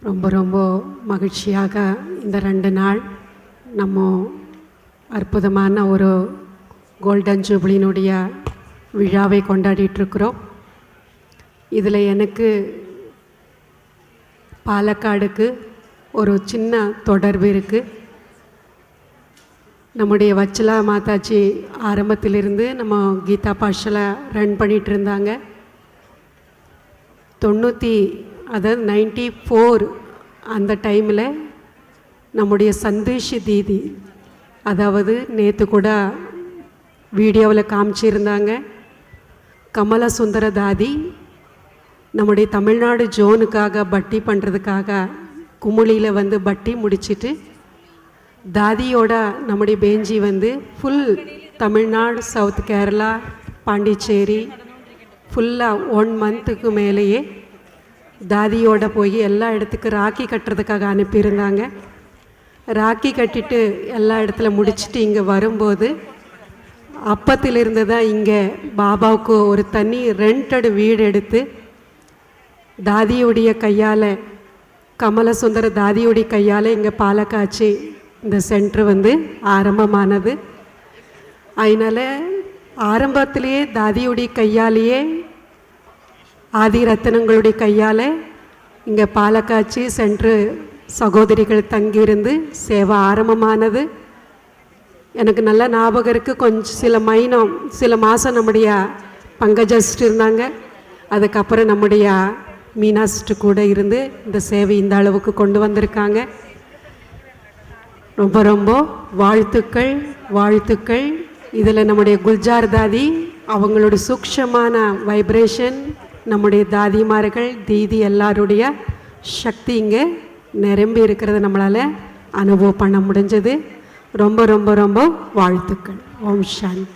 ரொம்ப ரொம்ப மகிழ்ச்சியாக இந்த 2 நாள் நம்ம அற்புதமான ஒரு கோல்டன் ஜூப்ளினுடைய விழாவை கொண்டாடிட்டுருக்குறோம். இதில் எனக்கு பாலக்காடுக்கு ஒரு சின்ன தொடர்பு இருக்குது. நம்முடைய வச்சலா மாதாஜி ஆரம்பத்திலிருந்து நம்ம கீதா பாஷலா ரன் பண்ணிகிட்டு இருந்தாங்க. 94 அந்த டைமில் நம்முடைய சந்தோஷ் தீதி, அதாவது நேற்று கூட வீடியோவில் காமிச்சிருந்தாங்க, கமல சுந்தர தாதி நம்முடைய தமிழ்நாடு ஜோனுக்காக பட்டி பண்ணுறதுக்காக குமுளியில் வந்து பட்டி முடிச்சுட்டு தாதியோட நம்முடைய பேஞ்சி வந்து ஃபுல் தமிழ்நாடு, சவுத் கேரளா, பாண்டிச்சேரி ஃபுல்லாக 1 மந்த்துக்கு மேலேயே தாதியோட போய் எல்லா இடத்துக்கு ராக்கி கட்டுறதுக்காக அனுப்பியிருந்தாங்க. ராக்கி கட்டிட்டு எல்லா இடத்துல முடிச்சுட்டு இங்கே வரும்போது அப்பத்திலிருந்து தான் இங்கே பாபாவுக்கு ஒரு தனி ரெண்டட் வீடு எடுத்து தாதியுடைய கையால், கமல சுந்தர தாதியுடைய கையால் இங்கே பாலக்காட்சி இந்த சென்டர் வந்து ஆரம்பமானது. அதனால் ஆரம்பத்திலேயே தாதியுடைய கையாலேயே, ஆதி ரத்தனங்களுடைய கையால் இங்கே பாலக்காட்சி சென்ட்ரு சகோதரிகள் தங்கியிருந்து சேவை ஆரம்பமானது. எனக்கு நல்ல ஞாபகம் இருக்குது. கொஞ்சம் சில மாதம் நம்முடைய பங்கஜஸ்ட் இருந்தாங்க. அதுக்கப்புறம் நம்முடைய மீனாஸ்ட் கூட இருந்து இந்த சேவை இந்த அளவுக்கு கொண்டு வந்திருக்காங்க. ரொம்ப ரொம்ப வாழ்த்துக்கள் வாழ்த்துக்கள். இதில் நம்முடைய குல்ஜார் தாதி அவங்களுடைய சூக்ஷமான வைப்ரேஷன், நம்முடைய தாதிமார்கள் தீதி எல்லாருடைய சக்தி இங்கே நிரம்பி இருக்கிறத நம்மளால் அனுபவம் பண்ண முடிஞ்சது. ரொம்ப ரொம்ப ரொம்ப வாழ்த்துக்கள். ஓம் சாந்தி.